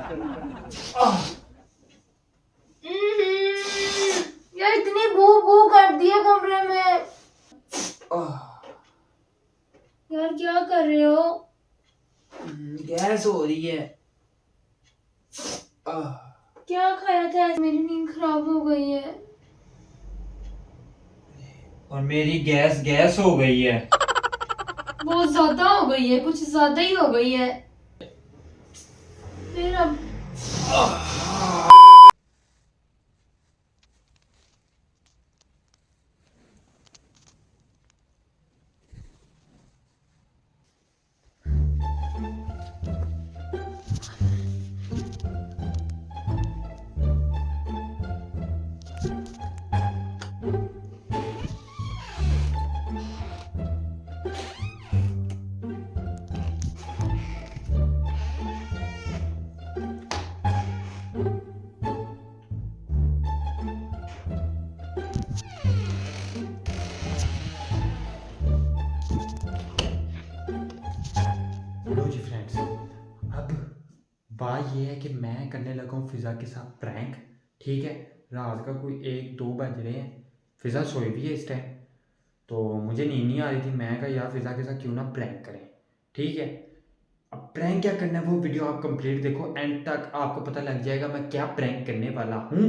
यार इतनी बू बू कर दी है कमरे में। यार क्या कर रहे हो? गैस हो रही है। क्या खाया था? मेरी नींद खराब हो गई है। और मेरी गैस गैस हो गई है। बहुत ज्यादा हो गई है, कुछ ज्यादा ही हो गई है। फिर अब हेलो जी फ्रेंड्स, अब बात ये है कि मैं करने लगा हूँ फ़िज़ा के साथ प्रैंक। ठीक है, रात का कोई 1-2 बज रहे हैं। फ़िज़ा सोई भी है इस टाइम, तो मुझे नींद नहीं आ रही थी। मैं कहा यार फ़िज़ा के साथ क्यों ना प्रैंक करें। ठीक है, अब प्रैंक क्या करना है वो वीडियो आप कंप्लीट देखो, एंड तक आपको पता लग जाएगा मैं क्या प्रैंक करने वाला हूँ।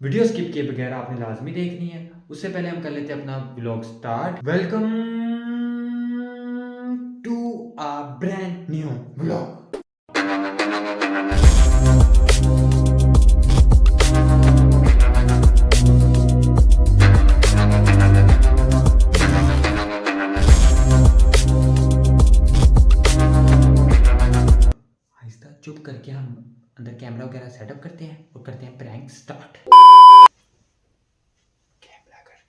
वीडियो स्किप किए बगैर आपने लाजमी देखनी है। उससे पहले हम कर लेते हैं अपना vlog start. Welcome to a brand new vlog. आहिस्ता चुप करके हम अंदर कैमरा वगैरह सेटअप करते हैं और करते हैं प्रैंक स्टार्ट। कैमरा कर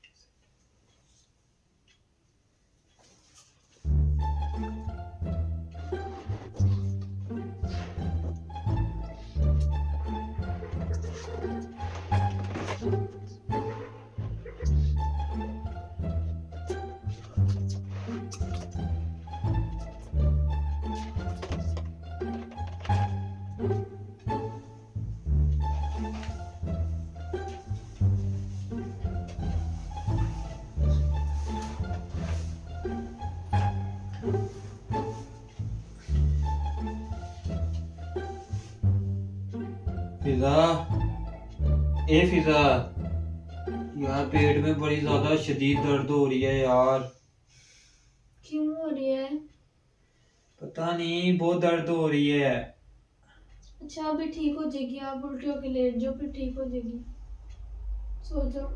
फिजा, ए फिजा, यार पेट में बड़ी ज्यादा शदीद दर्द हो रही है यार। क्यों हो रही है? पता नहीं, बहुत दर्द हो रही है। अच्छा अभी ठीक हो जाएगी, आप उल्टी होके लेट जाओ फिर ठीक हो जाएगी। सो जाओ।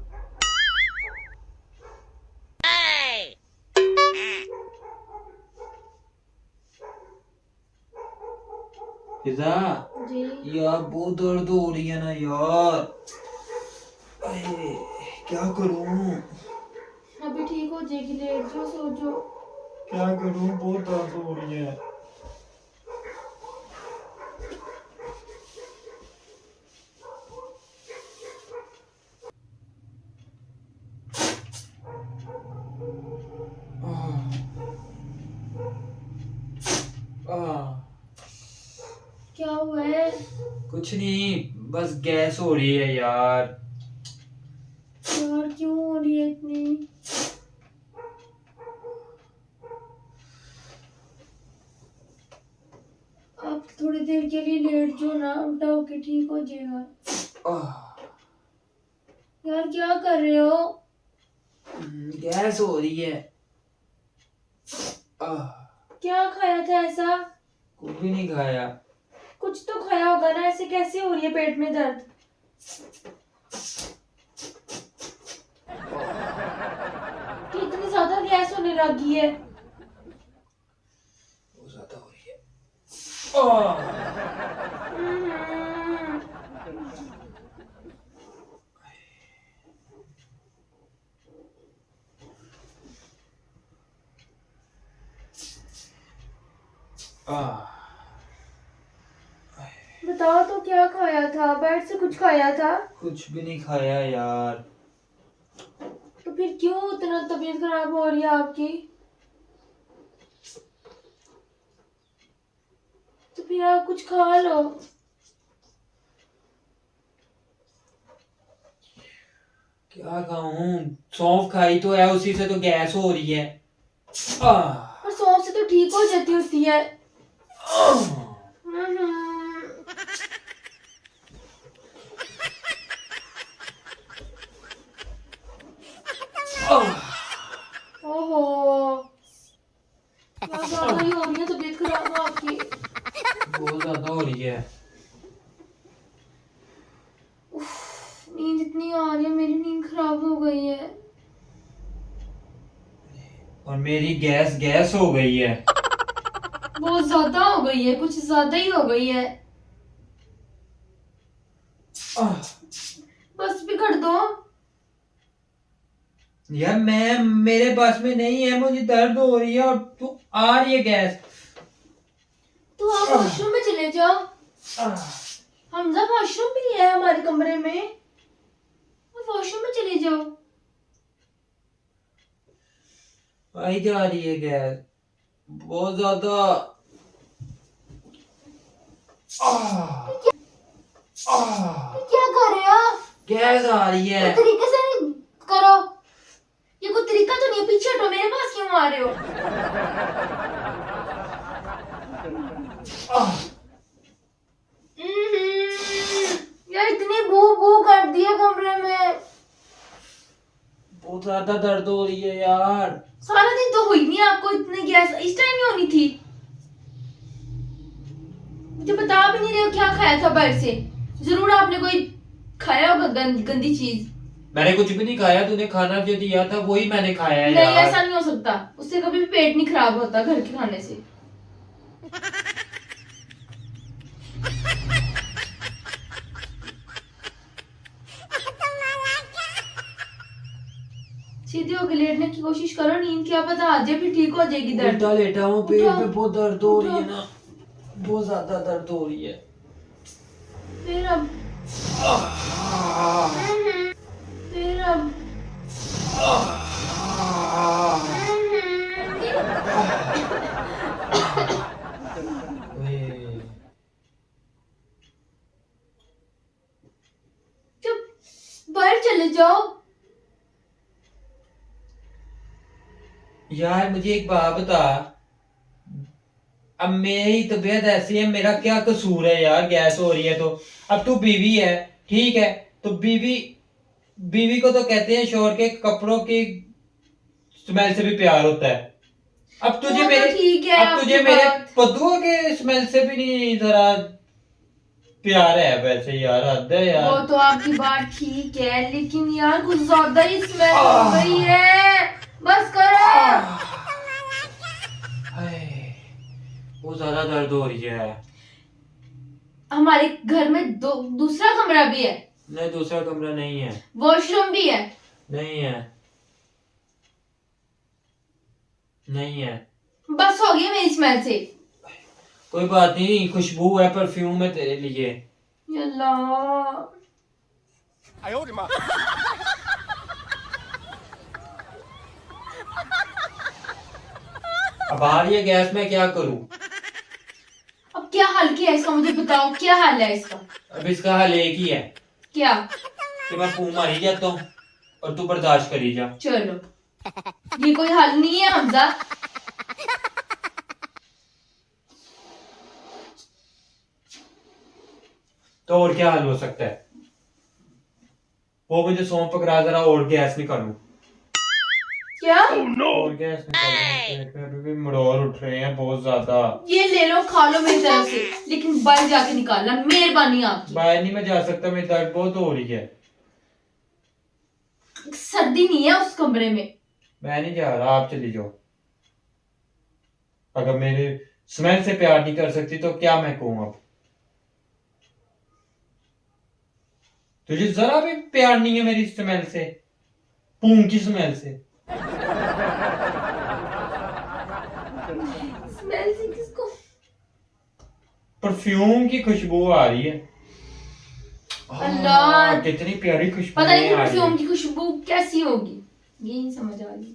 फिजा, जी यार बहुत दर्द हो रही है ना यार। अरे, क्या करूं? अभी ठीक हो जाएगी, लेट जाओ, सो जाओ। क्या करूं, बहुत दर्द हो रही है। आह, क्या हुआ है? कुछ नहीं, बस गैस हो रही है यार। यार क्यों हो रही है इतनी? आप थोड़ी देर के लिए लेट जाओ ना, उल्टा होके ठीक हो जाएगा। आह, यार क्या कर रहे हो? गैस हो रही है। आह, क्या खाया था ऐसा? कुछ भी नहीं खाया। कुछ तो खाया होगा ना, ऐसे कैसे हो रही है पेट में दर्द? कि इतनी ज्यादा गैस होने लगी है? बहुत ज्यादा हो रही है। आह, हम्म, आह, बताओ तो क्या खाया था? बेड से कुछ खाया था? कुछ भी नहीं खाया यार। तो फिर क्यों इतना तबीयत खराब हो रही है आपकी? तो फिर आप कुछ खा लो। क्या खाऊं? सौंफ खाई तो है, उसी से तो गैस हो रही है। आह, और सौंफ से तो ठीक हो जाती होती है। आह। हम्म। ओहो, क्या ज्यादा ही हो रही है तबीयत खराब है आपकी। बहुत ज्यादा हो रही है। नींद इतनी आ रही है, मेरी नींद खराब हो गई है। और मेरी गैस गैस हो गई है। बहुत ज्यादा हो गई है, कुछ ज्यादा ही हो गई है। आह, बस भी कर दो। यार मैं मेरे पास में नहीं है, मुझे दर्द हो रही है और तू आ रही है गैस। तो आप वॉशरूम में चले जाओ। आह, हमजा वॉशरूम भी है हमारे कमरे में, आप वॉशरूम में चले जाओ। आई जा रही है गैस बहुत ज्यादा। आह, आह, क्या कर रहे हो? गैस आ रही है। कोई तरीके से नहीं करो, ये कोई तरीका तो नहीं है। पीछे हटो, मेरे पास क्यों आ रहे हो? आह, यार इतनी बू बू कर दी है कमरे में। बहुत ज्यादा दर्द हो रही है यार। सारा दिन तो हुई नहीं आपको इतनी गैस, इस टाइम ही होनी थी। मुझे बता भी नहीं रहे हो क्या खाया था बाहर से। जरूर आपने कोई खाया होगा गंदी चीज। मैंने कुछ भी नहीं खाया, तूने खाना जो दिया था वही मैंने खाया है नहीं, यार। ऐसा नहीं हो सकता, उससे कभी भी पेट नहीं खराब होता घर के खाने से। सीधे होके लेटने की कोशिश करो, नींद क्या पता आज भी ठीक हो जाएगी दर्द। उल्टा लेटा हूँ, पेट उठो, में बहुत दर्द हो रही है उठो। ना, बहुत ज्यादा दर्द हो रही है। फिर अब फिर अब ओए, चुप, बाहर चले जाओ। यार मुझे एक बात बता, अब मेरी तबीयत ऐसी है, मेरा क्या कसूर है यार? गैस हो रही है तो अब तू बीवी है, ठीक है, तो बीवी बीवी को तो कहते हैं शोहर के कपड़ों की स्मेल से भी प्यार होता है। अब तुझे वो तो मेरे ठीक है अब तुझे आपकी मेरे बात। पद्दुओं के स्मेल से भी नहीं जरा प्यार है? वैसे यार हद है वो यार। तो आपकी बात ठीक है, लेकिन यार कुछ ज्यादा ही स्मेल हो गई है। बस करो। हाय, बहुत ज्यादा दर्द हो रही है। हमारे घर में दूसरा कमरा भी है, नहीं, दूसरा कमरा नहीं है। वॉशरूम भी है। नहीं है, नहीं है। बस हो गई मेरी स्मेल से। कोई बात नहीं, खुशबू है, परफ्यूम है तेरे लिए। अल्लाह, अब आ रही है गैस, मैं क्या करूं? अब क्या हाल किया है इसका, मुझे बताओ क्या हाल है इसका। अब इसका हल एक ही है क्या? कि मैं पू मारी जाता हूँ और तू बर्दाश्त करी जा। चलो, ये कोई हल नहीं है हमजा। तो और क्या हल हो सकता है? वो मुझे सौंप पकड़ा, जरा और गैस निकालूं। क्या? और गैस निकालूं, पेट में अभी भी मरोड़ उठ रहे हैं बहुत ज्यादा। ये ले लो, खा लो मेरी तरफ से, लेकिन बाहर जाके निकालना, मेहरबानी आपकी। बाहर नहीं मैं जा सकता, मेरी दर्द बहुत हो रही है। सर्दी नहीं है उस कमरे में। मैं नहीं जा रहा, आप चली जाओ। अगर मेरे स्मेल से प्यार नहीं कर सकती तो क्या मैं कहूँ अब? तुझे जरा भी प्यार नहीं है मेरी स्मेल से, पूंग की स्मेल से। स्मेल से किसको? परफ्यूम की खुशबू आ रही है। अल्लाह, कितनी प्यारी खुशबू पता नहीं आ रही परफ्यूम है। की खुशबू कैसी होगी, ये नहीं समझ आ रही।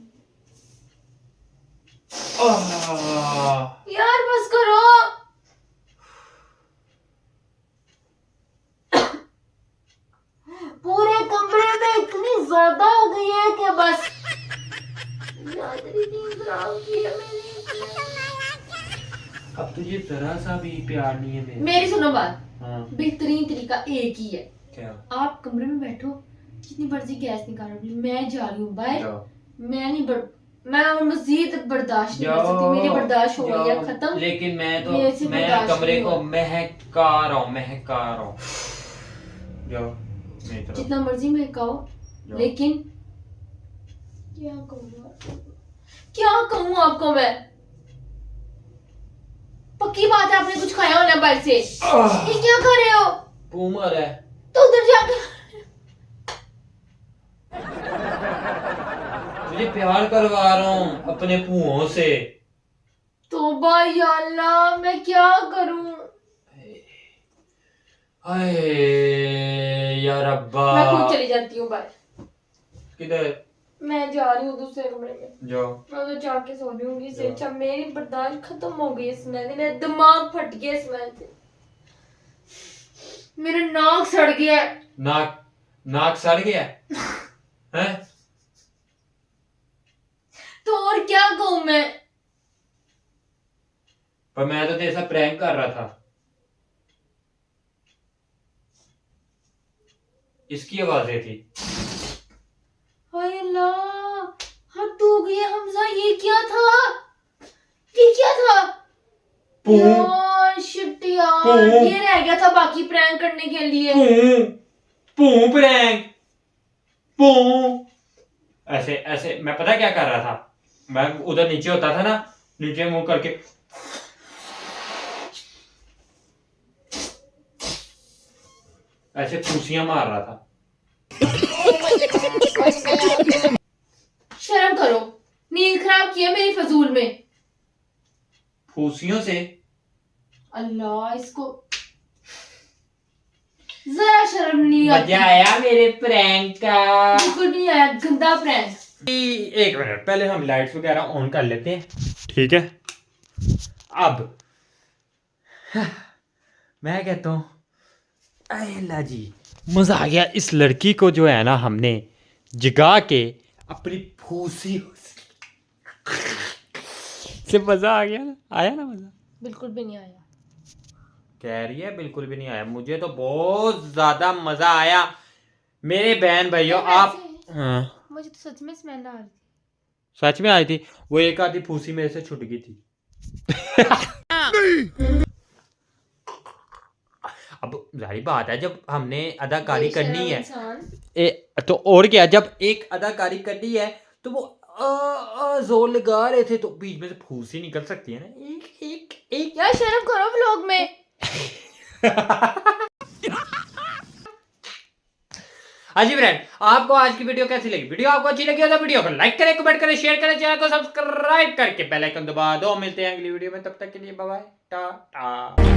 यार बस करो। पूरे कमरे में इतनी ज्यादा बदनाम किया मैंने। अब तुझे जरा सा भी प्यार नहीं है मेरे। मेरी सुनो बात, हाँ बेहतरीन तरीका एक ही है, क्या? आप कमरे में बैठो, जितनी मर्जी गैस निकालो, मैं जा रही हूँ बाहर। जाओ मैं नहीं मैं और मजीद बर्दाश्त नहीं कर जाओ सकती, मेरी बर्दाश्त हो गई है जाओ। खत्म। लेकिन मैं मेरे से तो मैं बर्दाश्त कमरे नहीं को हो। महका रहा हूँ। जाओ मेरी तरफ जितना मर्जी महकाओ, जाओ। लेकिन क्या कहूँ आपको मैं? पक्की बात है आपने कुछ खाया होना बाहर से। ये क्या कर रहे हो? बूमर है। तो उधर जाके तुझे प्यार करवा रहा हूँ अपने पुओं से। तौबा या अल्लाह, मैं क्या करूं? हाय या रब्बा। मैं खुद चली जाती हूँ बाहर। किधर? मैं जा रही हूँ दूसरे कमरे में, जाओ मैं उधर जाके सो रही हूँ। इससे जाओ। अच्छा मेरी बर्दाश्त खत्म हो गई है स्मेल से, मेरा दिमाग फट गया स्मेल से, मेरा नाक सड़ गया है। नाक सड़ गया है? तो और क्या कहूँ मैं? पर मैं तो तेरे साथ प्रैंक कर रहा था। इसकी आवाजें थी। हाय अल्लाह, हद हो गई है हमजा, ये क्या था? ये क्या था? पू यार शिट यार, पू। ये रह गया था बाकी प्रैंक करने के लिए। पू प्रैंक पू। ऐसे ऐसे मैं पता क्या कर रहा था, मैं उधर नीचे होता था ना, नीचे मुंह करके ऐसे फूसियां मार रहा था। शर्म करो, नींद खराब की है मेरी फजूल में। फूसियों से? अल्लाह, इसको जरा शर्म नहीं आती। मजा आया मेरे प्रैंक का? बिल्कुल नहीं आया, गंदा प्रैंक। एक मिनट, पहले हम लाइट्स वगैरह ऑन कर लेते हैं, ठीक है? अब मैं कहता हूँ अल्लाह जी, मजा आ गया। इस लड़की को जो है ना, हमने जगा के अपनी फूसी से मजा आ गया ना, आया ना मजा? बिल्कुल भी नहीं आया। कह रही है बिल्कुल भी नहीं आया। मुझे तो बहुत ज्यादा मजा आया मेरे बहन भाइयों। आप हाँ, मुझे तो सच में स्मेल आ रही थी। सच में आई थी? वो एक आधी फूसी मेरे से छूट गई थी। अब जारी बात है, जब हमने अदाकारी करनी है तो और क्या, जब एक अदाकारी करनी है तो वो जोर लगा रहे थे, तो बीच में से फूसी निकल सकती है ना। एक एक एक यार शर्म करो व्लॉग में। हाँ जी फ्रेंड, आपको आज की वीडियो कैसी लगी? वीडियो आपको अच्छी लगी हो तो वीडियो को लाइक करें, कमेंट करें, शेयर करें, चैनल को सब्सक्राइब करके बेल आइकन दबा दो। मिलते हैं अगली वीडियो में, तब तक के लिए बाय बाय, टाटा।